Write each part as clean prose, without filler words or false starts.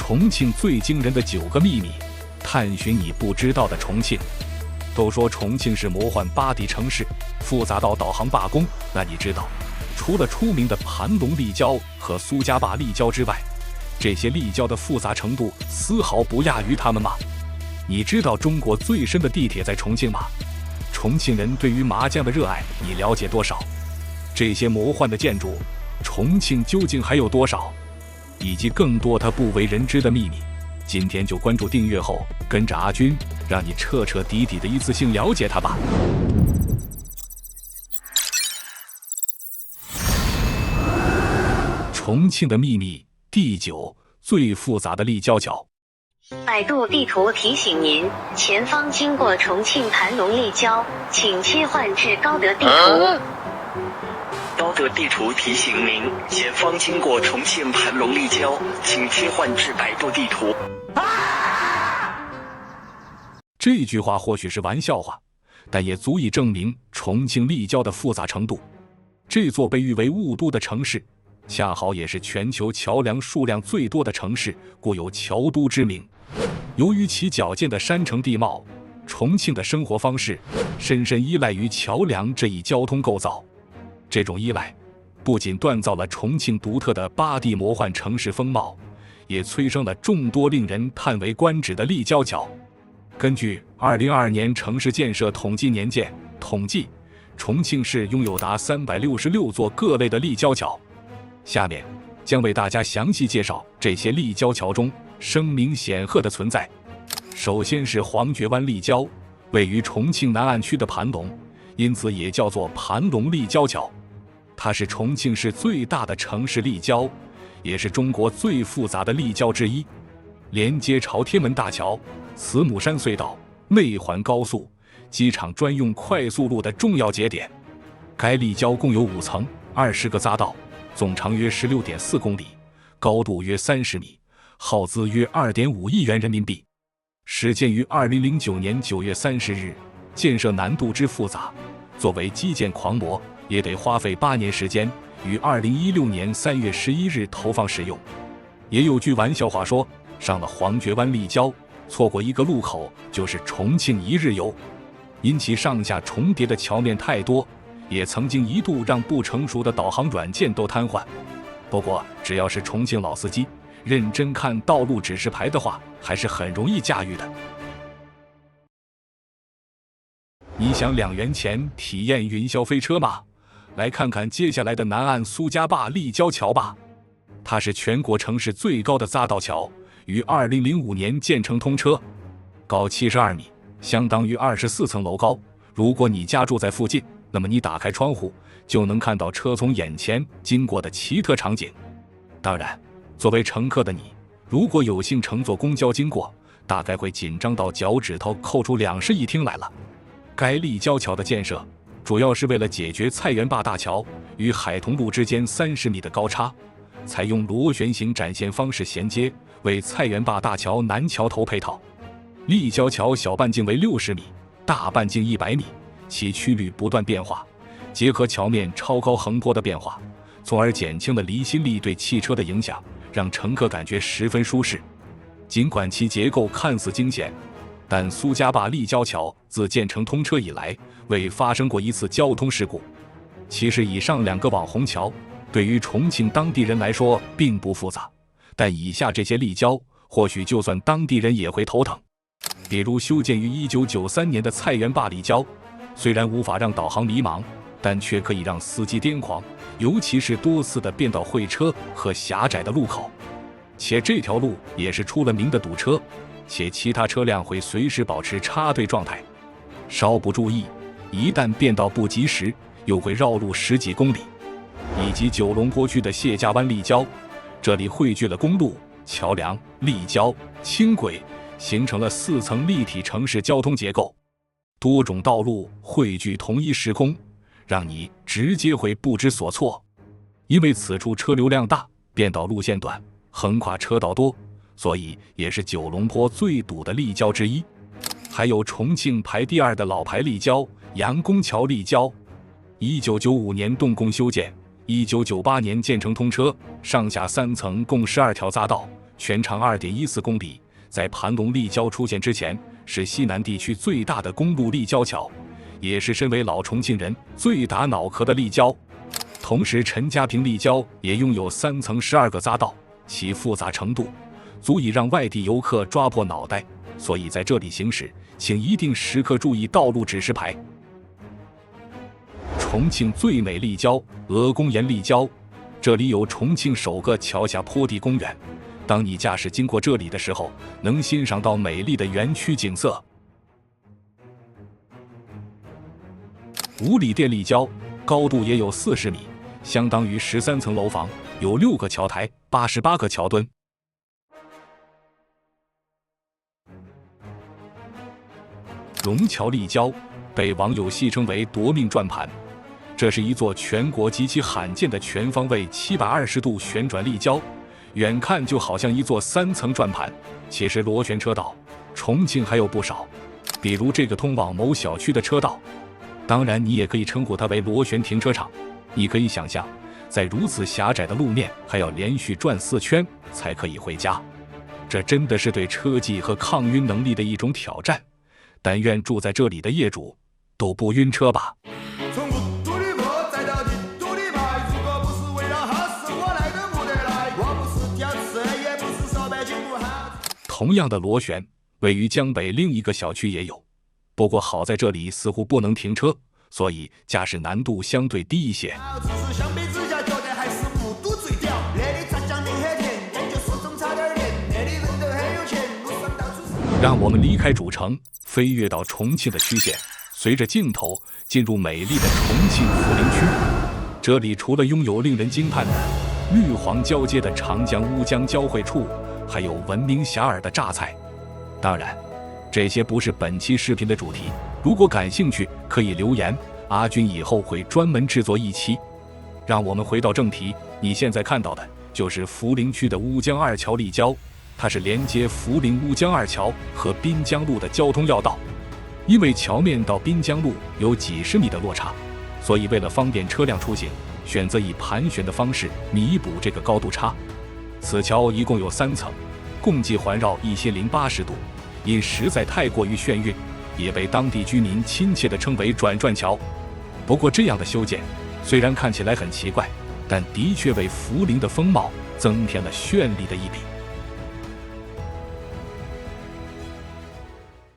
重庆最惊人的9个秘密，探寻你不知道的重庆。都说重庆是魔幻8D 城市，复杂到导航罢工。那你知道，除了出名的盘龙立交和苏家坝立交之外，这些立交的复杂程度丝毫不亚于他们吗？你知道中国最深的地铁在重庆吗？重庆人对于麻将的热爱，你了解多少？这些魔幻的建筑，重庆究竟还有多少？以及更多它不为人知的秘密。今天就关注订阅后，跟着阿军，让你彻彻底底的一次性了解它吧。重庆的秘密第9，最复杂的立交桥。百度地图提醒您，前方经过重庆盘龙立交，请切换至高德地图。高德地图提醒您，前方经过重庆盘龙立交，请切换至百度地图。这句话或许是玩笑话，但也足以证明重庆立交的复杂程度。这座被誉为雾都的城市，恰好也是全球桥梁数量最多的城市，故有桥都之名。由于其矫健的山城地貌，重庆的生活方式深深依赖于桥梁这一交通构造。这种依赖不仅锻造了重庆独特的8D 魔幻城市风貌，也催生了众多令人叹为观止的立交桥。根据2022年城市建设统计年鉴统计，重庆市拥有达366座各类的立交桥。下面将为大家详细介绍这些立交桥中声名显赫的存在。首先是黄觉湾立交，位于重庆南岸区的盘龙，因此也叫做盘龙立交桥。它是重庆市最大的城市立交，也是中国最复杂的立交之一，连接朝天门大桥、慈母山隧道、内环高速、机场专用快速路的重要节点。该立交共有5层，20个匝道，总长约16.4公里，高度约30米，耗资约2.5亿元人民币。始建于2009年9月30日，建设难度之复杂，作为基建狂魔，也得花费8年时间，于2016年3月11日投放使用。也有句玩笑话说，上了黄觉湾立交，错过一个路口就是重庆一日游。因其上下重叠的桥面太多，也曾经一度让不成熟的导航软件都瘫痪。不过只要是重庆老司机，认真看道路指示牌的话，还是很容易驾驭的。你想2元钱体验云霄飞车吗？来看看接下来的南岸苏家坝立交桥吧。它是全国城市最高的匝道桥，于2005年建成通车，高72米，相当于24层楼高。如果你家住在附近，那么你打开窗户就能看到车从眼前经过的奇特场景。当然，作为乘客的你，如果有幸乘坐公交经过，大概会紧张到脚趾头扣出2室一厅来了。该立交桥的建设主要是为了解决菜园坝大桥与海桐路之间30米的高差，采用螺旋形展现方式衔接，为菜园坝大桥南桥头配套。立交桥小半径为60米，大半径100米，其曲率不断变化，结合桥面超高横坡的变化，从而减轻了离心力对汽车的影响，让乘客感觉十分舒适。尽管其结构看似惊险，但苏家坝立交桥自建成通车以来，未发生过一次交通事故。其实以上2个网红桥对于重庆当地人来说并不复杂，但以下这些立交或许就算当地人也会头疼。比如修建于1993年的菜园坝立交，虽然无法让导航迷茫，但却可以让司机癫狂，尤其是多次的变道会车和狭窄的路口。且这条路也是出了名的堵车，且其他车辆会随时保持插队状态，稍不注意，一旦变道不及时，又会绕路10几公里。以及九龙坡区的谢家湾立交，这里汇聚了公路、桥梁、立交、轻轨，形成了4层立体城市交通结构，多种道路汇聚同一时空，让你直接会不知所措。因为此处车流量大，变道路线短，横跨车道多，所以也是九龙坡最堵的立交之一。还有重庆排第2的老牌立交杨公桥立交，1995年动工修建，1998年建成通车，上下3层共12条匝道，全长2.14公里，在盘龙立交出现之前，是西南地区最大的公路立交桥，也是身为老重庆人最打脑壳的立交。同时，陈家坪立交也拥有3层12个匝道，其复杂程度足以让外地游客抓破脑袋，所以在这里行驶，请一定时刻注意道路指示牌。重庆最美立交鹅公岩立交，这里有重庆首个桥下坡地公园。当你驾驶经过这里的时候，能欣赏到美丽的园区景色。五里店立交高度也有40米，相当于13层楼房，有6个桥台，88个桥墩。龙桥立交被网友戏称为夺命转盘，这是一座全国极其罕见的全方位720度旋转立交，远看就好像一座3层转盘。其实螺旋车道重庆还有不少，比如这个通往某小区的车道，当然你也可以称呼它为螺旋停车场。你可以想象，在如此狭窄的路面还要连续转4圈才可以回家，这真的是对车技和抗晕能力的一种挑战。但愿住在这里的业主都不晕车吧。从无毒的破再到地毒的牌，如果不是为了好事我来都不得来，我不是屌丝也不是说北京不好。同样的螺旋位于江北另一个小区也有，不过好在这里似乎不能停车，所以驾驶难度相对低一些。相比之下觉得还是无毒最屌，那里炸酱面很甜，研究四种差点甜，那里人都很有钱，路上到处是。让我们离开主城，飞跃到重庆的区县，随着镜头进入美丽的重庆涪陵区。这里除了拥有令人惊叹的绿黄交接的长江乌江交汇处，还有闻名遐迩的榨菜。当然，这些不是本期视频的主题，如果感兴趣可以留言，阿军以后会专门制作一期。让我们回到正题，你现在看到的就是涪陵区的乌江二桥立交，它是连接涪陵乌江二桥和滨江路的交通要道。因为桥面到滨江路有几十米的落差，所以为了方便车辆出行，选择以盘旋的方式弥补这个高度差。此桥一共有3层，共计环绕1080度，因实在太过于眩晕，也被当地居民亲切地称为转转桥。不过这样的修建虽然看起来很奇怪，但的确为涪陵的风貌增添了绚丽的一笔。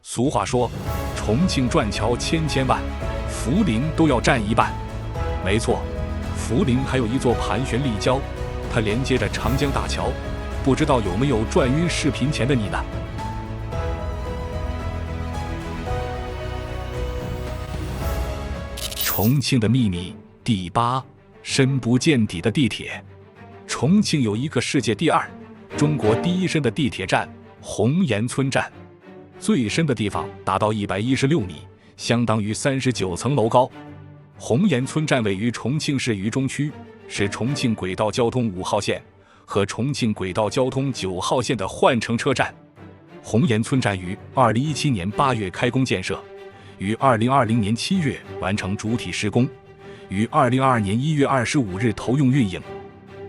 俗话说，重庆转桥千万，涪陵都要占一半。没错，涪陵还有一座盘旋立交，它连接着长江大桥，不知道有没有转晕视频前的你呢？重庆的秘密第8，深不见底的地铁。重庆有一个世界第2、中国第1深的地铁站——红岩村站，最深的地方达到116米，相当于39层楼高。红岩村站位于重庆市渝中区，是重庆轨道交通5号线和重庆轨道交通9号线的换乘车站。红岩村站于2017年8月开工建设，于2020年7月完成主体施工，于2022年1月25日投用运营。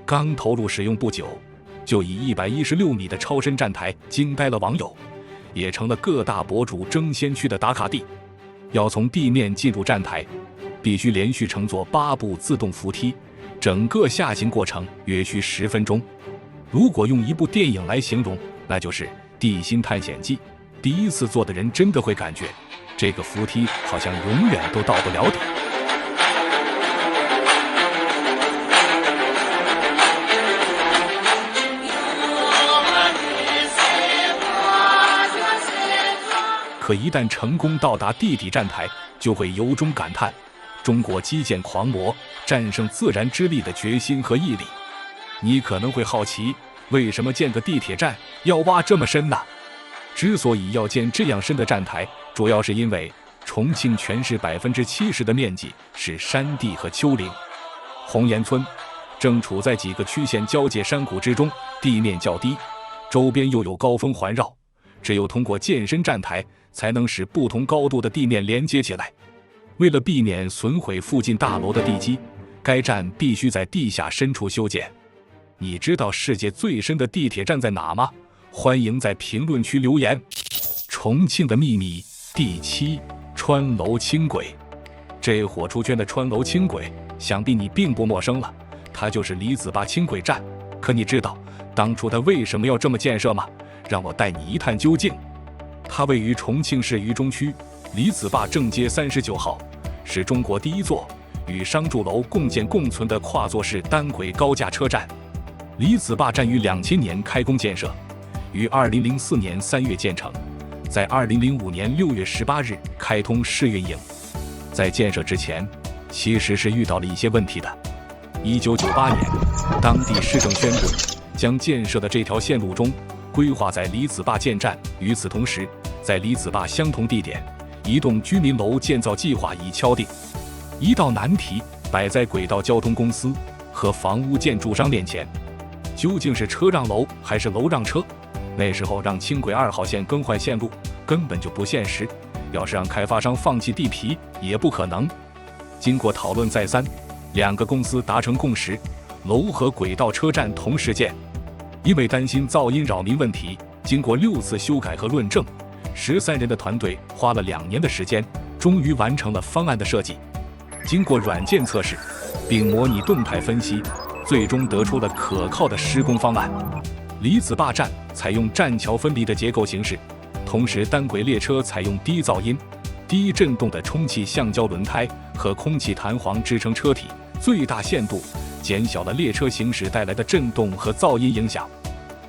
刚投入使用不久，就以116米的超深站台惊呆了网友，也成了各大博主争先去的打卡地。要从地面进入站台，必须连续乘坐8部自动扶梯，整个下行过程约需10分钟。如果用一部电影来形容，那就是《地心探险记》。第一次坐的人真的会感觉这个扶梯好像永远都到不了底。可一旦成功到达地底站台，就会由衷感叹中国基建狂魔战胜自然之力的决心和毅力。你可能会好奇，为什么建个地铁站要挖这么深呢？之所以要建这样深的站台，主要是因为重庆全市70%的面积是山地和丘陵。红岩村正处在几个区县交界山谷之中，地面较低，周边又有高峰环绕，只有通过建深站台才能使不同高度的地面连接起来。为了避免损毁附近大楼的地基，该站必须在地下深处修建。你知道世界最深的地铁站在哪吗？欢迎在评论区留言。重庆的秘密第7：穿楼轻轨。这火出圈的穿楼轻轨，想必你并不陌生了，它就是李子坝轻轨站。可你知道当初它为什么要这么建设吗？让我带你一探究竟。它位于重庆市渝中区李子坝正街39号，是中国第一座与商住楼共建共存的跨座式单轨高架车站。李子坝站于2000年开工建设，于2004年3月建成，在2005年6月18日开通试运营。在建设之前，其实是遇到了一些问题的。1998年，当地市政宣布将建设的这条线路中规划在李子坝建站。与此同时，在李子坝相同地点，一栋居民楼建造计划已敲定。一道难题摆在轨道交通公司和房屋建筑商面前，究竟是车让楼还是楼让车？那时候让轻轨2号线更换线路根本就不现实，要是让开发商放弃地皮也不可能。经过讨论再三，2个公司达成共识，楼和轨道车站同时建。因为担心噪音扰民问题，经过6次修改和论证，13人的团队花了2年的时间，终于完成了方案的设计。经过软件测试并模拟动态分析，最终得出了可靠的施工方案。李子坝站采用栈桥分离的结构形式，同时单轨列车采用低噪音、低振动的充气橡胶轮胎和空气弹簧支撑车体，最大限度减小了列车行驶带来的震动和噪音影响。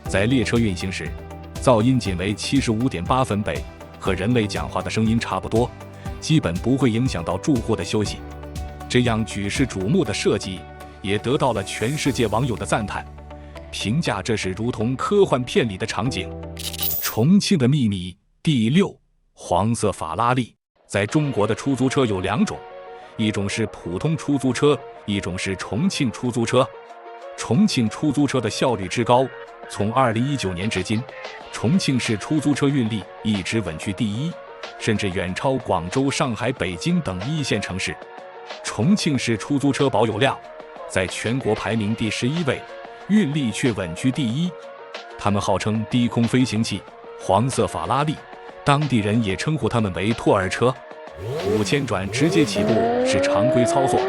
在列车运行时，噪音仅为75.8分贝，和人类讲话的声音差不多，基本不会影响到住户的休息。这样举世瞩目的设计也得到了全世界网友的赞叹，评价这是如同科幻片里的场景。重庆的秘密第6：黄色法拉利。在中国的出租车有2种，一种是普通出租车，一种是重庆出租车。重庆出租车的效率之高，从2019年至今，重庆市出租车运力一直稳居第1，甚至远超广州、上海、北京等1线城市。重庆市出租车保有量在全国排名第11位，运力却稳居第1。他们号称低空飞行器、黄色法拉利，当地人也称呼他们为托儿车。5000转直接起步是常规操作，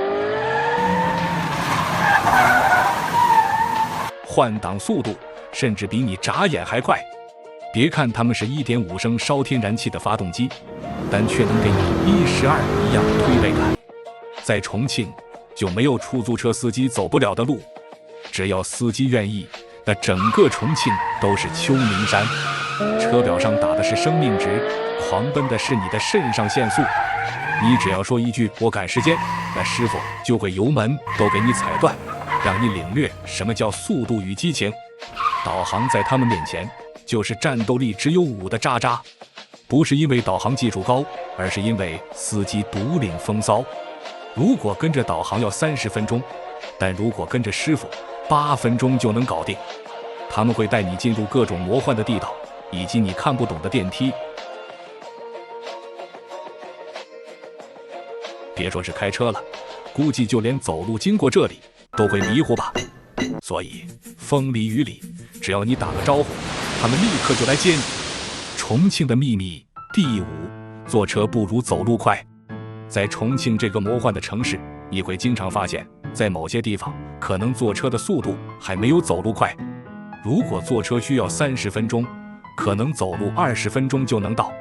换挡速度甚至比你眨眼还快。别看他们是1.5升烧天然气的发动机，但却能给你112一样的推背感。在重庆就没有出租车司机走不了的路，只要司机愿意，那整个重庆都是秋名山。车表上打的是生命值，狂奔的是你的肾上腺素。你只要说一句我赶时间，那师傅就会油门都给你踩断，让你领略什么叫速度与激情。导航在他们面前就是战斗力只有5的渣渣。不是因为导航技术高，而是因为司机独领风骚。如果跟着导航要30分钟，但如果跟着师傅8分钟就能搞定。他们会带你进入各种魔幻的地道，以及你看不懂的电梯。别说是开车了，估计就连走路经过这里都会迷糊吧。所以风里雨里，只要你打个招呼，他们立刻就来接你。重庆的秘密第5：坐车不如走路快。在重庆这个魔幻的城市，你会经常发现，在某些地方可能坐车的速度还没有走路快。如果坐车需要30分钟，可能走路20分钟就能到。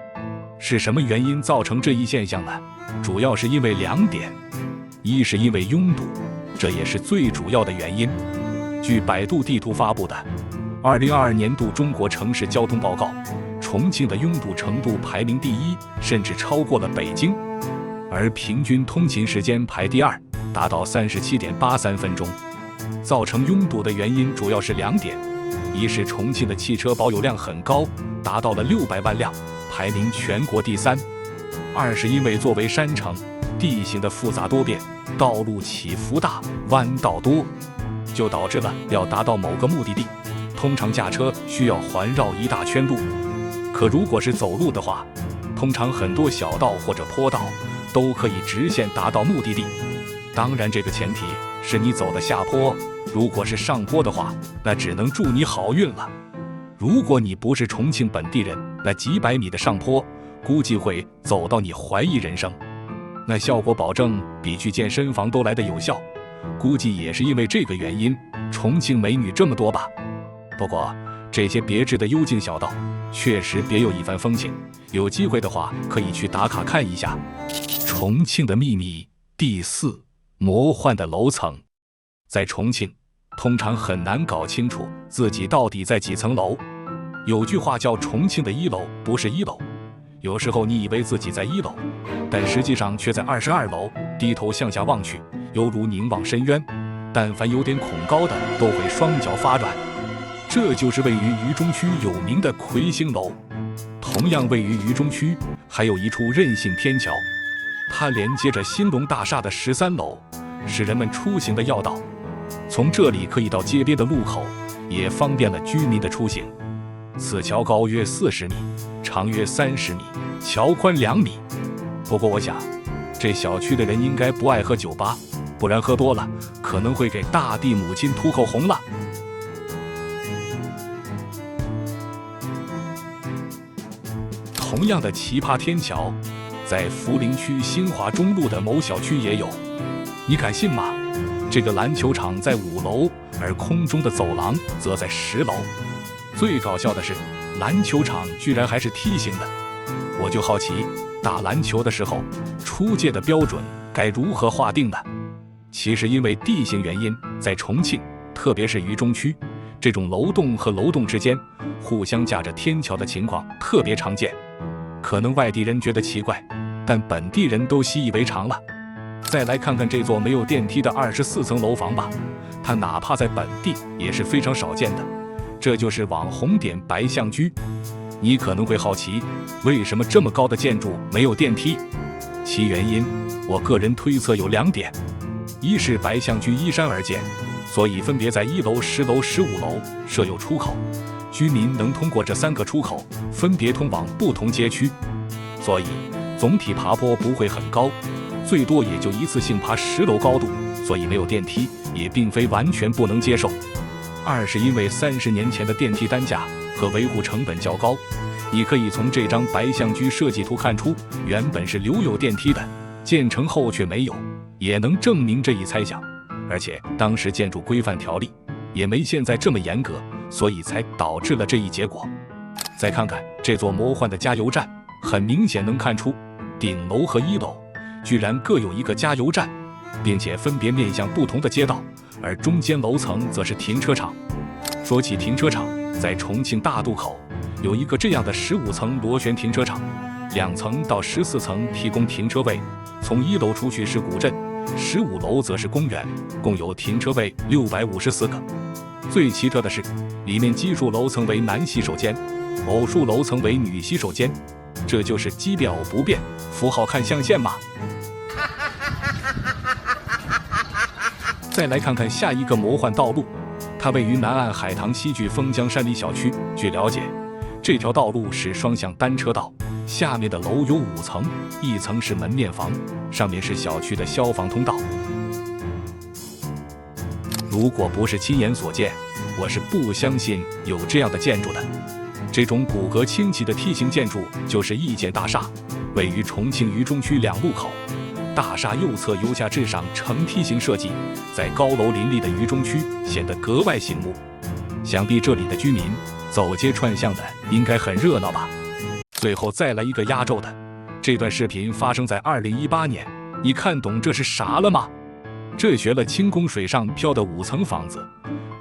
是什么原因造成这一现象呢？主要是因为2点。一是因为拥堵，这也是最主要的原因。据百度地图发布的2022年度中国城市交通报告，重庆的拥堵程度排名第1，甚至超过了北京，而平均通勤时间排第2，达到37.83分钟。造成拥堵的原因主要是2点。一是重庆的汽车保有量很高，达到了600万辆，排名全国第3。二是因为作为山城，地形的复杂多变，道路起伏大，弯道多，就导致了要达到某个目的地，通常驾车需要环绕一大圈路。可如果是走路的话，通常很多小道或者坡道都可以直线达到目的地。当然这个前提是你走的下坡，如果是上坡的话，那只能祝你好运了。如果你不是重庆本地人，那几百米的上坡估计会走到你怀疑人生，那效果保证比去健身房都来得有效。估计也是因为这个原因，重庆美女这么多吧。不过这些别致的幽静小道确实别有一番风情，有机会的话可以去打卡看一下。重庆的秘密第4，魔幻的楼层。在重庆通常很难搞清楚自己到底在几层楼。有句话叫重庆的1楼不是1楼，有时候你以为自己在1楼，但实际上却在22楼，低头向下望去，犹如凝望深渊，但凡有点恐高的都会双脚发软。这就是位于渝中区有名的魁星楼。同样位于渝中区还有一处任性天桥，它连接着新隆大厦的13楼，是人们出行的要道。从这里可以到街边的路口，也方便了居民的出行。此桥高约40米，长约30米，桥宽2米。不过我想，这小区的人应该不爱喝酒吧，不然喝多了可能会给大地母亲涂口红了。同样的奇葩天桥，在涪陵区新华中路的某小区也有。你敢信吗？这个篮球场在5楼，而空中的走廊则在10楼。最搞笑的是，篮球场居然还是梯形的。我就好奇，打篮球的时候，出界的标准该如何划定呢？其实因为地形原因，在重庆，特别是渝中区，这种楼栋和楼栋之间互相架着天桥的情况特别常见。可能外地人觉得奇怪，但本地人都习以为常了。再来看看这座没有电梯的24层楼房吧，它哪怕在本地也是非常少见的。这就是网红点白象居。你可能会好奇，为什么这么高的建筑没有电梯？其原因，我个人推测有2点：一是白象居依山而建，所以分别在1楼、10楼、15楼设有出口，居民能通过这3个出口分别通往不同街区，所以总体爬坡不会很高，最多也就一次性爬10楼高度，所以没有电梯也并非完全不能接受。二是因为30年前的电梯单价和维护成本较高，你可以从这张白象居设计图看出，原本是留有电梯的，建成后却没有，也能证明这一猜想。而且当时建筑规范条例也没现在这么严格，所以才导致了这一结果。再看看这座魔幻的加油站，很明显能看出顶楼和1楼居然各有一个加油站，并且分别面向不同的街道，而中间楼层则是停车场。说起停车场，在重庆大渡口有一个这样的15层螺旋停车场，2层到14层提供停车位，从1楼出去是古镇，15楼则是公园，共有停车位654个。最奇特的是，里面奇数楼层为男洗手间，偶数楼层为女洗手间，这就是奇变偶不变，符号看象限嘛。再来看看下一个魔幻道路，它位于南岸海棠西距枫江山里小区。据了解，这条道路是双向单车道，下面的楼有5层，1层是门面房，上面是小区的消防通道。如果不是亲眼所见，我是不相信有这样的建筑的。这种骨骼清奇的梯形建筑就是易建大厦，位于重庆渝中区2路口。大厦右侧由下至上呈梯形设计，在高楼林立的渝中区显得格外醒目。想必这里的居民走街串巷的应该很热闹吧。最后再来一个压轴的，这段视频发生在2018年，你看懂这是啥了吗？这学了轻功水上漂的5层房子，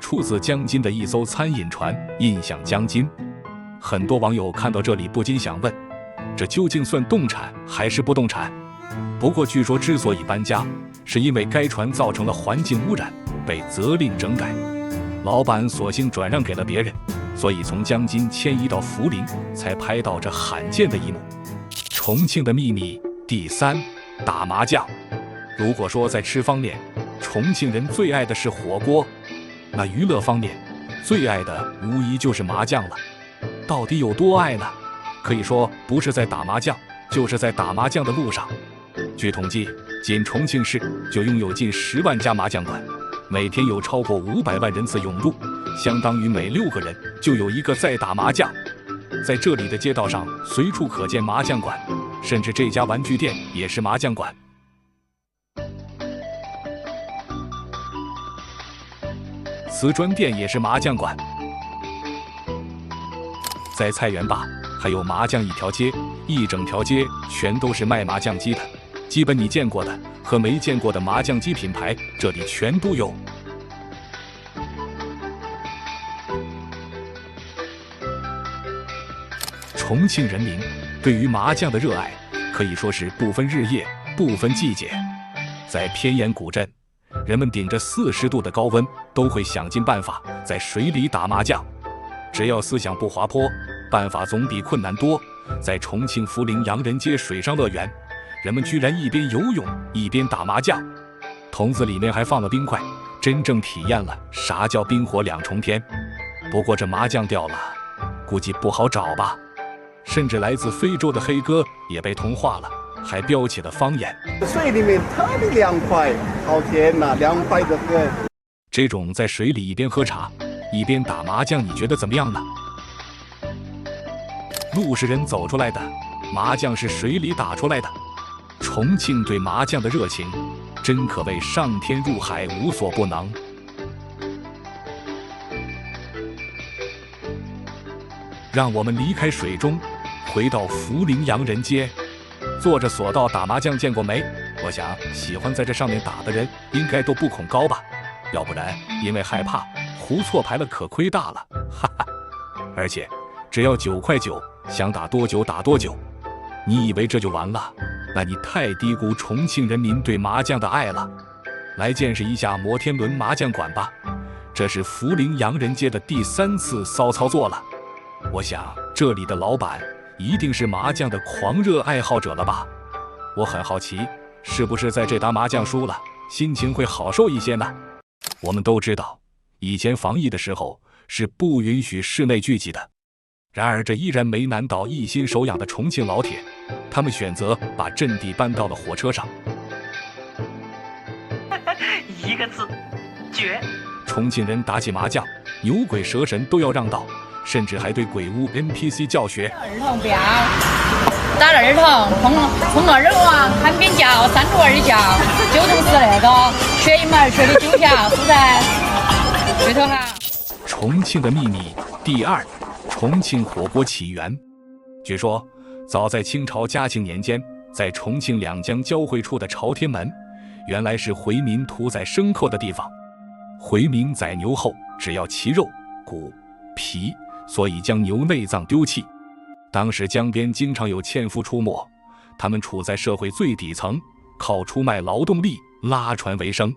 出自江津的一艘餐饮船印象江津。很多网友看到这里不禁想问，这究竟算动产还是不动产？不过据说之所以搬家，是因为该船造成了环境污染，被责令整改，老板索性转让给了别人，所以从江津迁移到涪陵，才拍到这罕见的一幕。重庆的秘密第3，打麻将。如果说在吃方面，重庆人最爱的是火锅，那娱乐方面最爱的无疑就是麻将了。到底有多爱呢？可以说不是在打麻将，就是在打麻将的路上。据统计，仅重庆市就拥有近10万家麻将馆，每天有超过500万人次涌入，相当于每6个人就有1个在打麻将。在这里的街道上随处可见麻将馆，甚至这家玩具店也是麻将馆。瓷砖店也是麻将馆。在菜园坝还有麻将一条街，一整条街全都是卖麻将机的，基本你见过的和没见过的麻将机品牌这里全都有。重庆人民对于麻将的热爱可以说是不分日夜，不分季节。在偏远古镇，人们顶着40度的高温都会想尽办法在水里打麻将。只要思想不滑坡，办法总比困难多。在重庆涪陵洋人街水上乐园，人们居然一边游泳一边打麻将，桶子里面还放了冰块，真正体验了啥叫冰火两重天。不过这麻将掉了，估计不好找吧。甚至来自非洲的黑哥也被同化了，还飙起了方言。水里面特别凉快，好天哪，凉快的很。这种在水里一边喝茶一边打麻将，你觉得怎么样呢？路是人走出来的，麻将是水里打出来的。重庆对麻将的热情，真可谓上天入海无所不能。让我们离开水中，回到涪陵洋人街。坐着索道打麻将见过没？我想喜欢在这上面打的人应该都不恐高吧，要不然因为害怕胡错牌了可亏大了，哈哈。而且只要9块9，想打多久打多久。你以为这就完了？那你太低估重庆人民对麻将的爱了。来见识一下摩天轮麻将馆吧，这是涪陵洋人街的第3次骚操作了。我想这里的老板一定是麻将的狂热爱好者了吧？我很好奇，是不是在这打麻将输了，心情会好受一些呢？我们都知道，以前防疫的时候是不允许室内聚集的。然而这依然没难倒一心手痒的重庆老铁，他们选择把阵地搬到了火车上。一个字，绝！重庆人打起麻将，牛鬼蛇神都要让道，甚至还对鬼屋 NPC 教学。儿童不要打儿童，碰到人啊，喊边叫，3路2叫，9同是那个缺一门缺的9条，是噻？对头哈。重庆的秘密第2，重庆火锅起源。据说，早在清朝嘉庆年间，在重庆两江交汇处的朝天门，原来是回民屠宰牲口的地方。回民宰牛后，只要其肉、骨、皮，所以将牛内脏丢弃。当时江边经常有纤夫出没，他们处在社会最底层，靠出卖劳动力拉船为生。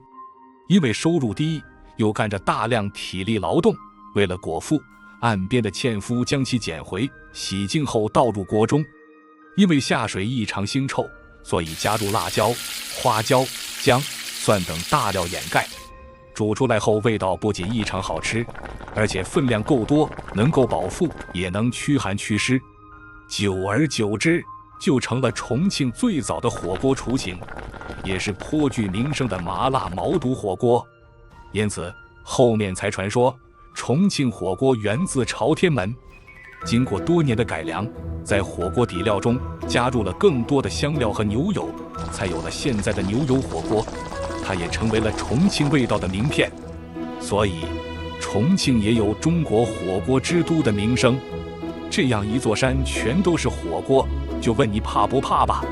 因为收入低，又干着大量体力劳动，为了果腹，岸边的纤夫将其捡回，洗净后倒入锅中。因为下水异常腥臭，所以加入辣椒、花椒、姜、蒜等大料掩盖。煮出来后味道不仅异常好吃，而且分量够多，能够饱腹，也能驱寒祛湿。久而久之，就成了重庆最早的火锅雏形，也是颇具名声的麻辣毛肚火锅。因此后面才传说重庆火锅源自朝天门。经过多年的改良，在火锅底料中加入了更多的香料和牛油，才有了现在的牛油火锅。它也成为了重庆味道的名片，所以重庆也有中国火锅之都的名声。这样一座山全都是火锅，就问你怕不怕吧？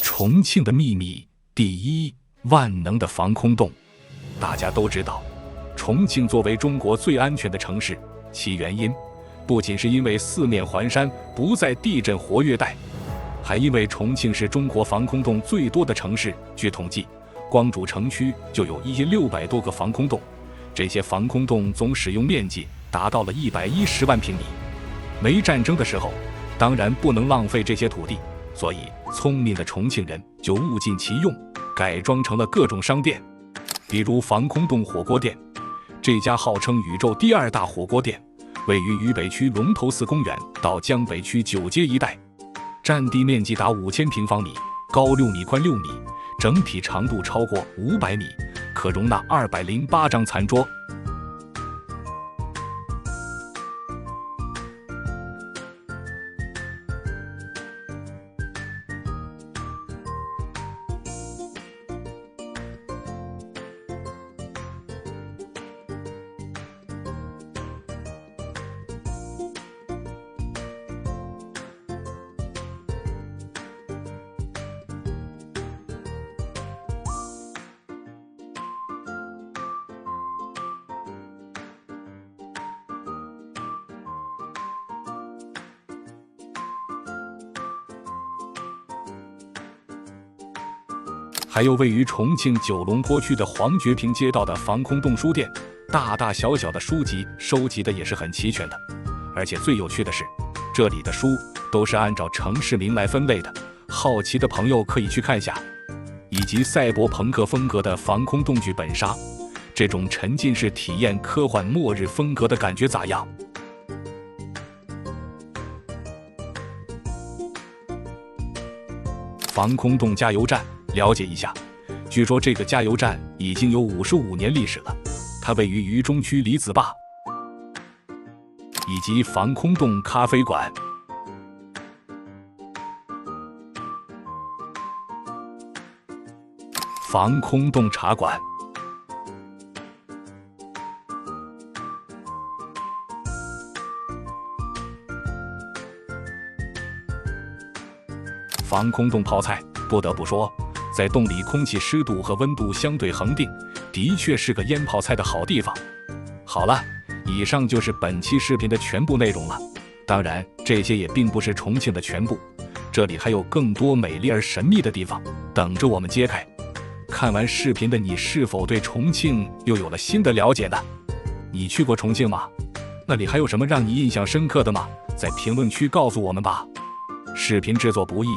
重庆的秘密第1，万能的防空洞。大家都知道，重庆作为中国最安全的城市，其原因不仅是因为4面环山，不在地震活跃带，还因为重庆是中国防空洞最多的城市。据统计，光主城区就有1600多个防空洞，这些防空洞总使用面积达到了110万平米。没战争的时候，当然不能浪费这些土地，所以聪明的重庆人就物尽其用，改装成了各种商店。比如防空洞火锅店，这家号称宇宙第2大火锅店，位于渝北区龙头寺公园到江北区9街一带，占地面积达5000平方米，高6米，宽6米，整体长度超过500米，可容纳208张餐桌。还有位于重庆九龙坡区的黄觉坪街道的防空洞书店，大大小小的书籍收集的也是很齐全的，而且最有趣的是，这里的书都是按照城市名来分类的，好奇的朋友可以去看下。以及赛博朋克风格的防空洞剧本杀，这种沉浸式体验科幻末日风格的感觉咋样？防空洞加油站，了解一下。据说这个加油站已经有55年历史了，它位于渝中区李子坝。以及防空洞咖啡馆。防空洞茶馆。防空洞泡菜，不得不说，在洞里空气湿度和温度相对恒定，的确是个腌泡菜的好地方。好了，以上就是本期视频的全部内容了。当然，这些也并不是重庆的全部，这里还有更多美丽而神秘的地方等着我们揭开。看完视频的你是否对重庆又有了新的了解呢？你去过重庆吗？那里还有什么让你印象深刻的吗？在评论区告诉我们吧。视频制作不易，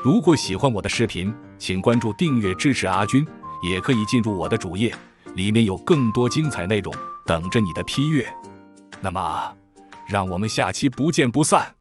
如果喜欢我的视频，请关注订阅支持阿军，也可以进入我的主页，里面有更多精彩内容等着你的批阅。那么让我们下期不见不散。